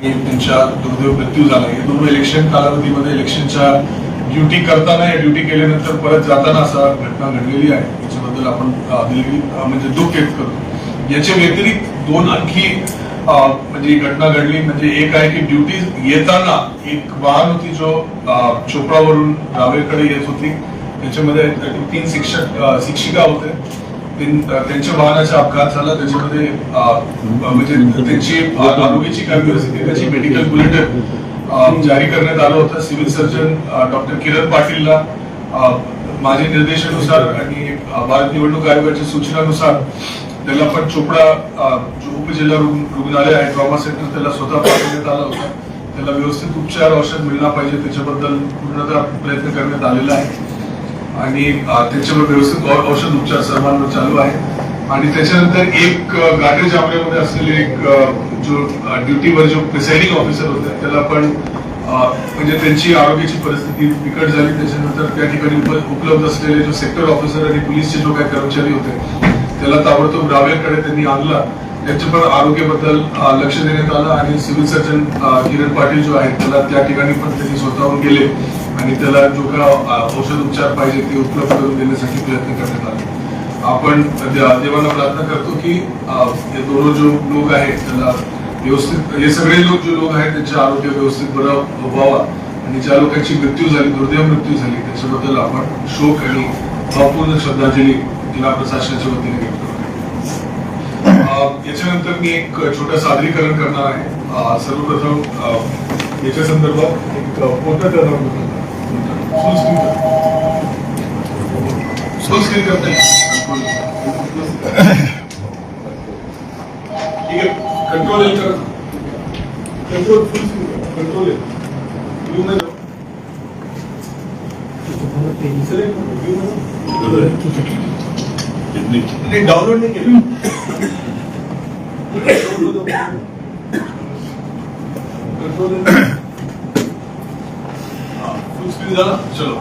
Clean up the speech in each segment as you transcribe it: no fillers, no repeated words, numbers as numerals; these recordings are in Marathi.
त्यांच्या दुर्दैव मृत्यू झाला. हे दोन इलेक्शन कालावधीमध्ये इलेक्शनच्या ड्युटी करताना या ड्युटी केल्यानंतर परत जाताना असा घटना घडलेली आहे. याच्याबद्दल आपण म्हणजे दुःख व्यक्त करतो. याच्या व्यतिरिक्त दोन आणखी म्हणजे घटना घडली. म्हणजे एक आहे की ड्युटी येताना एक वाहन होती जो चोपडावरून रावेरकडे येत होती. त्याच्यामध्ये 3 शिक्षिका होते. त्यांच्या वाहनाचा अपघात झाला. त्याच्यामध्ये म्हणजे त्यांची आरोग्याची काय परिस्थिती त्याची मेडिकल बुलेटिन जारी करण्यात आलं होतं. सिव्हिल सर्जन डॉक्टर किरण पाटीलला माझ्या निर्देशानुसार आणि भारत निवडणूक आयोगाच्या सूचनानुसार त्याला पण चोपडा जो उपजिल्हा रुग्णालय आहे ट्रॉमा सेंटर त्याला स्वतः पाठवण्यात आला होता. त्याला व्यवस्थित उपचार औषध मिळणार पाहिजे त्याच्याबद्दल पूर्णतः प्रयत्न करण्यात आलेला आहे आणि त्याच्यावर व्यवस्थित औषध उपचार सर्वांवर चालू आहे. आणि त्याच्यानंतर एक गाठी जामऱ्यामध्ये असलेले एक जो ड्युटीवर जो प्रिसाइडिंग ऑफिसर होते त्याला पण म्हणजे त्यांची आरोग्याची परिस्थिती बिकट झाली. त्याच्यानंतर त्या ठिकाणी उपलब्ध असलेले जो सेक्टर ऑफिसर आणि पोलीसचे जो काही कर्मचारी होते त्याला ताबडतोब रावेरकडे त्यांनी आणला. त्यांच्या पण आरोग्याबद्दल लक्ष देण्यात आलं आणि सिव्हिल सर्जन किरण पाटील जो आहे त्याला त्या ठिकाणी पण त्यांनी स्वतःहून गेले आणि त्याला जो काय औषध उपचार पाहिजे ते उपलब्ध करून देण्यासाठी प्रयत्न करण्यात आले. आपण देवांना प्रार्थना करतो की हे दोन जो लोक आहेत त्याला व्यवस्थित हे सगळे लोक जो लोक आहेत त्यांचे आरोग्य व्यवस्थित बरं व्हावा आणि ज्या लोकांची मृत्यू झाली दुर्दैव मृत्यू झाली त्याच्याबद्दल आपण शोक आणि भावपूर्ण श्रद्धांजली जिल्हा प्रशासनाच्या वतीने व्यक्त करतो. याच्यानंतर मी एक छोटं सादरीकरण करणार आहे. सर्वप्रथम याच्या संदर्भात एक फोटो टर्न फुल स्क्रीन करता ठीक आहे. कंट्रोल एल कर कंट्रोल फुल स्क्रीन कंट्रोल एल व्यू में नहीं डाउनलोड नहीं केलं कंट्रोल फुल स्क्रीन झाला. चलो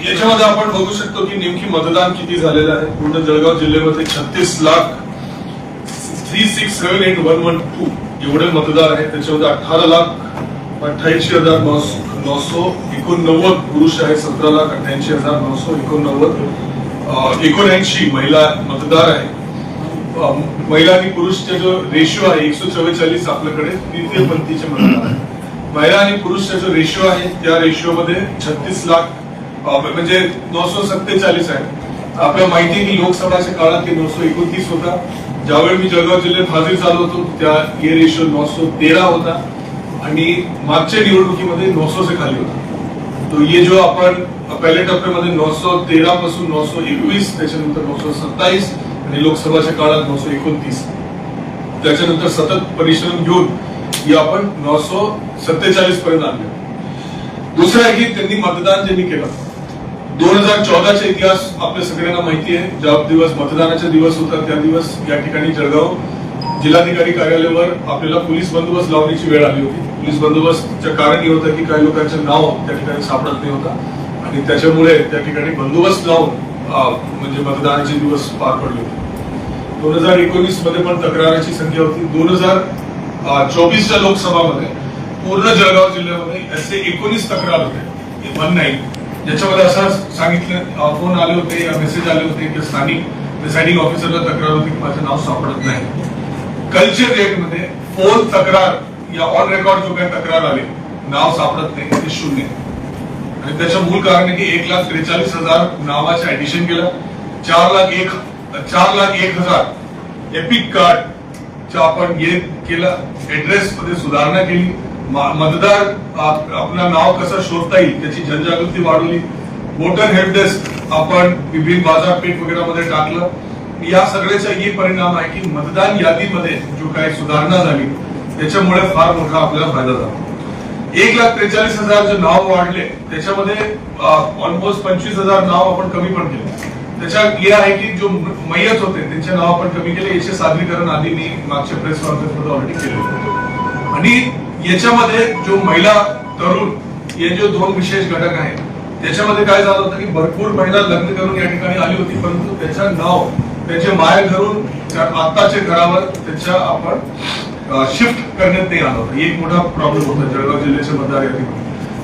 याच्यामध्ये आपण बघू शकतो की नेमकी मतदान किती झालेलं आहे. पूर्ण जळगाव जिल्ह्यामध्ये 36,36,78,112 एवढे मतदार आहेत. त्याच्यामध्ये 18,88,989 पुरुष आहेत. 17,88,989 79 महिला मतदार आहेत. महिला आणि पुरुषचा जो रेशिओ आहे 144 आपल्याकडे तृतीय पंथीचे मतदार आहेत. महिला आणि पुरुषचा जो रेशिओ आहे त्या रेशिओ मध्ये 36 लाख म्हणजे 947 आहे. आपल्याला माहिती आहे की लोकसभाच्या काळात ते 929 होता. ज्यावेळी मी जळगाव जिल्ह्यात हजर झालो होतो त्या ये रेशिओ 913 होता आणि मागच्या निवडणुकीमध्ये 900 से खाली होता. तो ये जो आपण पहिल्या टप्प्यामध्ये 913 पासून 921 त्याच्यानंतर 927 आणि लोकसभाच्या काळात 929 त्याच्यानंतर सतत परिश्रम घेऊन ही आपण 947 पर्यंत आणले. दुसरं आहे की त्यांनी मतदान ज्यांनी केलं 2014चा इतिहास आपल्या सगळ्यांना माहिती आहे. ज्या दिवस मतदानाचा दिवस होता त्या दिवस या ठिकाणी जळगाव जिल्हाधिकारी कार्यालयावर आपल्याला पोलीस बंदोबस्त लावण्याची वेळ आली होती. पोलीस बंदोबस्तचं कारण हे होतं की काही लोकांचं नाव त्या ठिकाणी सापडत नाही होता आणि त्याच्यामुळे त्या ठिकाणी बंदोबस्त लावून म्हणजे मतदानाचे दिवस पार पडले होते. 2019 मध्ये पण तक्रारांची संख्या होती. 2024च्या लोकसभामध्ये पूर्ण जळगाव जिल्ह्यामध्ये असे 19 तक्रार होते. 19 ज्याच्यामध्ये असं सांगितलं फोन आले होते या मेसेज आले होते की स्थानिक प्रिसाइडिंग ऑफिसरला तक्रार होती की माझं नाव सापडत नाही. कल्चर रेटमध्ये फोन तक्रार या ऑन रेकॉर्ड जो काही तक्रार आले नाव सापडत नाही ते 0 आणि त्याचं मूळ कारण आहे की 1,43,000 नावाचं ऍडिशन केलं. 4,01,000 एपिक कार्ड आपण हे केलं. ऍड्रेस मध्ये सुधारणा केली. मतदार आपलं नाव कसं शोधता येईल त्याची जनजागृती वाढवली. वोटर हेल्प डेस्क आपण विभिन्न बाजारपेठ वगैरे मध्ये टाकलं. या सगळ्याचा हे परिणाम आहे की मतदान यादीमध्ये जो काही सुधारणा झाली त्याच्यामुळे फार मोठा आपल्याला फायदा झाला. 1,43,000 जे नाव वाढले त्याच्यामध्ये ऑलमोस्ट 25,000 नाव आपण कमी पण केले. त्याच्यात हे आहे की जो मयत होते त्यांचे नाव आपण कमी केले. याचे सादरीकरण आधी मी मागच्या प्रेस कॉन्फरन्समध्ये ऑलरेडी केले आणि याच्यामध्ये जो महिला तरुण हे जो 2 विशेष घटक आहेत त्याच्यामध्ये काय झालं होतं की भरपूर महिला लग्न करून या ठिकाणी आली होती परंतु त्याचं नाव त्याचे माहेर घरून आत्ताच्या घरावर त्याच्या आपण शिफ्ट करण्यात नाही आलं होतं. एक मोठा प्रॉब्लेम होता जळगाव जिल्ह्याच्या मतदार यादीमध्ये.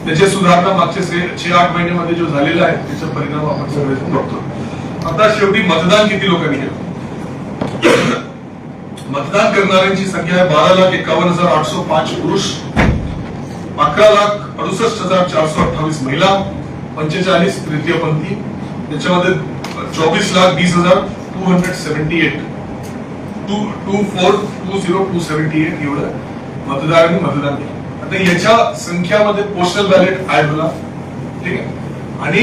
त्याची सुधारणा मागच्या 6-8 महिन्यामध्ये जो झालेला आहे त्याचा परिणाम आपण सगळेजण बघतो. आता शेवटी मतदान किती लोकांनी केलं? मतदान करणाऱ्यांची संख्या आहे 12,51,805 पुरुष, 11,68,428 महिला, 45 तृतीयपंथी, त्याच्यामध्ये 24,20,278 2,4,20,278 एवढं मतदारांनी मतदान केलं. आता याच्या संख्यामध्ये पोस्टल बॅलेट ऍड होला, ठीक आहे, आणि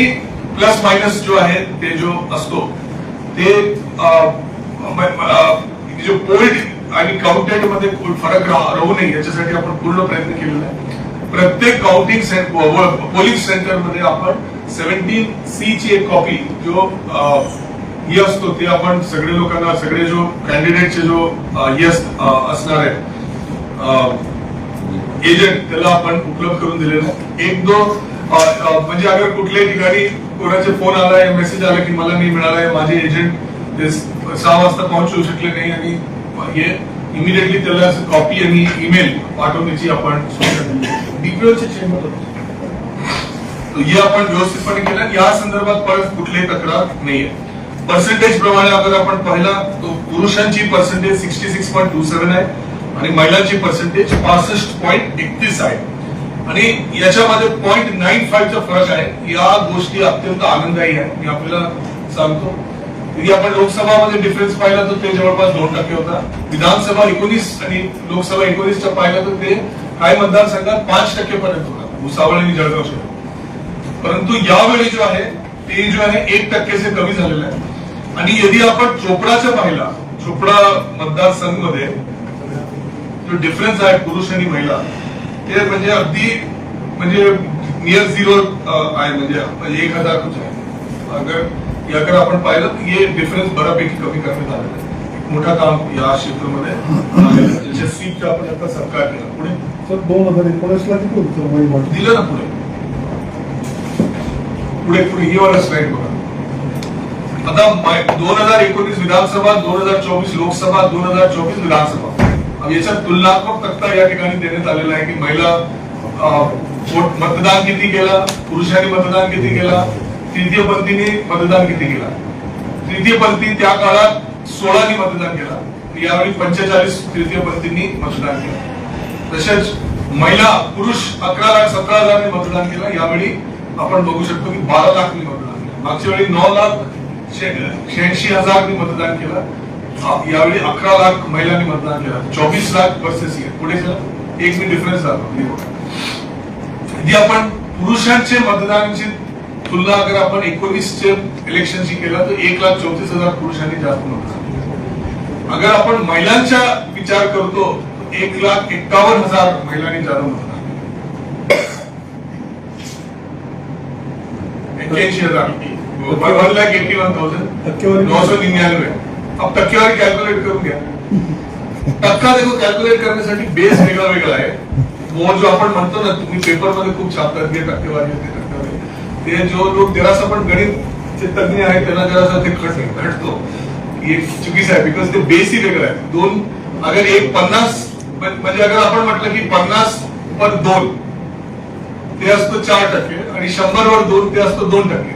प्लस मायनस जो आहे ते जो असतो ते जो पोल्ड आणि काउंटेड मध्ये फरक राहू नये याच्यासाठी आपण पूर्ण प्रयत्न केलेला आहे. प्रत्येक काउंटिंग पोलिंग सेंटर मध्ये आपण 17C ची एक कॉपी जो हे असतो ते आपण सगळे लोकांना, सगळे जो कॅन्डिडेटचे जो असणार आहे एजंट त्याला आपण उपलब्ध करून दिलेला आहे. 1-2 म्हणजे अगर कुठल्याही ठिकाणी कोणाचे फोन आलाय, मेसेज आला की मला नाही मिळालाय, माझे एजंट 6 वाजता पोहोचू शकले नाही आणि हे इमिडिएटली त्याला कॉपी आणि ईमेल पाठवण्याची आपण डीपीओच्या चेंबर हे आपण व्यवस्थितपणे केलं. या संदर्भात परत कुठलीही तक्रार नाहीये. पर्सेंटेज प्रमाणे अगर आपण पाहिला तो पुरुषांची पर्सेंटेज 66.27 आहे आणि महिलांची पर्सेंटेज 65.31 आहे आणि याच्यामध्ये 0.95चा फरक आहे. या गोष्टी अत्यंत आनंददायी आहे. मी आपल्याला सांगतो की आपण लोकसभामध्ये डिफरन्स पाहिला तर ते जवळपास 2% होता. विधानसभा 19 आणि लोकसभा 19चा पाहिला तर ते काही मतदारसंघात 5% पर्यंत होता, भुसावळ आणि जळगाव शहर. परंतु यावेळी जो आहे ते जो आहे 1% से कमी झालेलं आहे. आणि यदि आपण चोपडाचं पाहिला, चोपडा मतदारसंघ मध्ये जो डिफरन्स आहे पुरुष आणि महिला ते म्हणजे अगदी म्हणजे नियर झिरो आहे, म्हणजे 1,000 कुछ आहे. अगर आपण पाहिलं तर हे डिफरन्स बऱ्यापैकी कमी करण्यात आलेलं आहे. मोठा काम या क्षेत्रामध्ये सीटचा आपण आता सरकार केला. पुढे 2019ला किती होतं दिलं ना, पुढे ही वाला स्लाइड बघा. आता 2019 विधानसभा, 2024 लोकसभा, 2024 विधानसभा. अब याच्यात तुलनात्मक तक्ता या ठिकाणी देण्यात आलेला आहे की महिला मतदान किती केला, पुरुषांनी मतदान किती केला, तृतीयपंथीने मतदान किती केला. तृतीयपंथी त्या काळात 16नी मतदान केला, यावेळी 45 तृतीयपंथींनी मतदान केलं. तसेच महिला पुरुष 11,17,000 मतदान केलं, यावेळी आपण बघू शकतो की 12 लाख मतदान केलं. मागच्या वेळी 9,86,000 मतदान केलं, यावेळी 11 लाख महिलांनी मतदान केलं. 24 लाख वर्सेस पुढे एक मी डिफरन्स झाला. यदि आपण पुरुषांचे मतदानाची तुलना अगर आपण 19चे इलेक्शनशी केलं तर 1,34,000 पुरुषांनी जास्त मतदान केलं. अगर आपण महिलांचा विचार करतो 1,51,000 महिलांनी जास्त मतदान, 81,000, 1,81,999. अब टक्केवारी कॅल्क्युलेट करून घ्या. टक्का देखो कॅल्क्युलेट करण्यासाठी बेस वेगळा वेगळा आहे. वो जो आपण म्हणतो ना, तुम्ही पेपरमध्ये खूप छापतात की टक्केवारी होते, टक्केवारी, ते जो लोक जरासा पण गणितचे तज्ञ आहेत त्यांना जरासा ते खटतो. हे चुकीचं आहे, बिकॉज ते बेस ही वेगळं आहे. अगर 50 म्हणजे अगर आपण म्हटलं की 50/2 ते असतं 4% आणि 100/2 ते असतं 2%.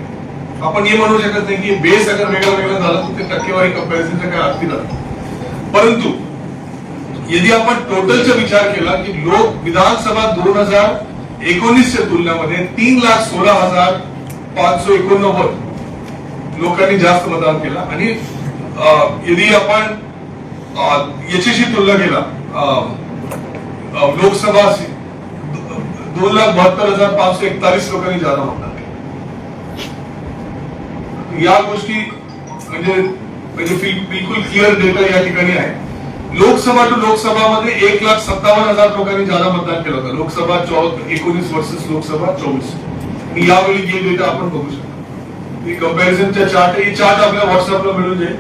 आपण हे म्हणू शकत नाही की बेस अगर वेगळा वेगळा झाला तर ते टक्केवारी कंपॅरिझनचा काय अर्थ नाही. परंतु यदि आपण टोटलचा विचार केला की लोक विधानसभा 2019च्या तुलनेमध्ये 3,16,589 लोकांनी जास्त मतदान केलं. आणि यदि आपण याच्याशी तुलना केला लोकसभा 2,72,541 लोकांनी जादा मतदान केलं. या गोष्टी म्हणजे बिलकुल क्लिअर डेटा या ठिकाणी आहे. लोकसभा टू लोकसभामध्ये 1,57,000 लोकांनी जादा मतदान केलं होतं. लोकसभा 19 वर्सेस लोकसभा 24. यावेळी हे डेटा आपण बघू शकतो. ही कंपॅरिझनच्या चार्ट, ही चार्ट आपल्या व्हॉट्सअपला मिळून जाईल,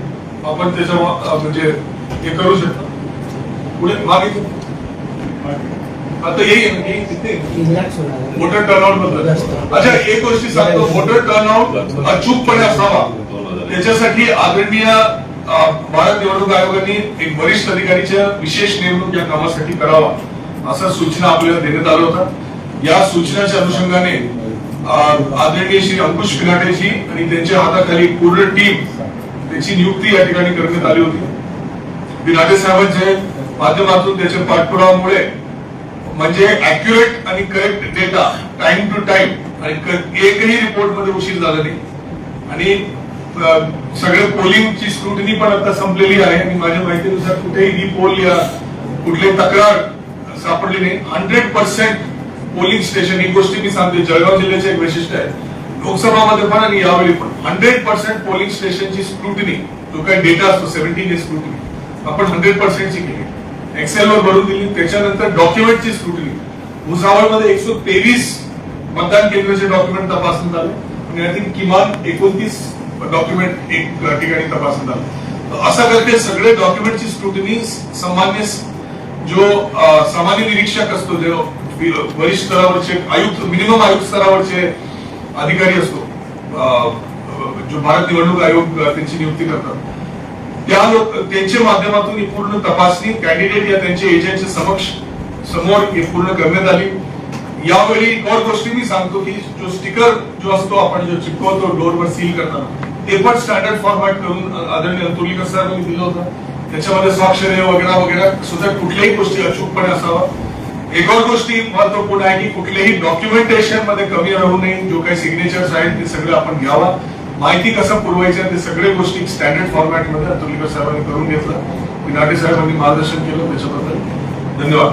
आपण त्याच्या म्हणजे हे करू शकतो. पुढे मागे आता येईल वोटर टर्नआउट बद्दल. अच्छा, एक गोष्टी सांगतो, वोटर टर्नआउट अचूकपणे असावा त्याच्यासाठी आदरणीय भारत निवडणूक आयोगाने एक वरिष्ठ अधिकारीच्या विशेष नेमणूक या कामासाठी करावा असं सूचना आपल्याला देण्यात आलं होतं. या सूचनाच्या अनुषंगाने आदरणीय श्री अंकुश पिनाटेजी आणि त्यांच्या हाताखाली पूर्ण टीम त्याची नियुक्ती या ठिकाणी करण्यात आली होती. पिनाटे साहेबांच्या माध्यमातून त्याच्या पाठपुराव्यामुळे म्हणजे अॅक्युरेट आणि correct data time to time आणि एकही रिपोर्ट मध्ये उशीर झाला नाही आणि सगळे पोलिंगची स्क्रुटिनी पण आता संपलेली आहे आणि माझ्या माहितीनुसार कुठेही पोल या कुठलीही तक्रार सापडली नाही. 100% पोलिंग स्टेशन ही गोष्टी मी सांगते, जळगाव जिल्ह्याचे एक वैशिष्ट्य आहे. लोकसभामध्ये पण आणि यावेळी पण 100% पोलिंग स्टेशनची स्क्रुटिनी जो काही डेटा असतो 17 स्क्रुटिनी आपण 100% ची केली. एक्सेल वर भरून दिली. त्याच्यानंतर डॉक्युमेंटची स्क्रुटिनी भुसावळमध्ये 123 मतदान केंद्राचे डॉक्युमेंट तपासण्यात आले आणि आय थिंक किमान 29 डॉक्युमेंट एक ठिकाणी तपासण्यात आले. असा करते सगळे डॉक्युमेंटची स्क्रुटिनी सामान्य जो सामान्य निरीक्षक असतो, जो वरिष्ठ स्तरावरचे आयुक्त, मिनिमम आयुक्त स्तरावरचे अधिकारी असतो, जो भारत निवडणूक आयोग त्यांची नियुक्ती करतात, त्यांच्या माध्यमातून ही पूर्ण तपासणी कॅन्डिडेट या त्यांच्या एजंटच्या समोर ही पूर्ण करण्यात आली. यावेळी एक और गोष्टी मी सांगतो की जो स्टिकर जो असतो आपण जो चिपकवतो डोरवर सील करताना ते पण स्टँडर्ड फॉर्मॅट करून आदरणीय अंतुलीकर सरांनी दिलं होतं. त्याच्यामध्ये स्वाक्षरी वगैरे वगैरे सुद्धा कुठल्याही गोष्टी अचूकपणे असावा. एक और गोष्टी महत्वपूर्ण आहे की कुठलेही डॉक्युमेंटेशन मध्ये कमी राहू नये. जो काही सिग्नेचर्स आहेत ते सगळं आपण घ्यावा. माहिती कसं पुरवायचं ते सगळे गोष्टी स्टँडर्ड फॉर्मॅट मध्ये अंतुलीकर साहेबांनी करून घेतलं. पिनाटे साहेबांनी मार्गदर्शन केलं त्याच्याबद्दल धन्यवाद.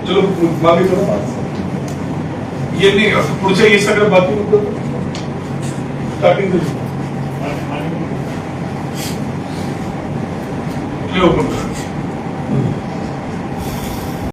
चलो मागे चलो ये नाही असं पुढच्या हे सगळं बाकी स्टार्टिंग ओपन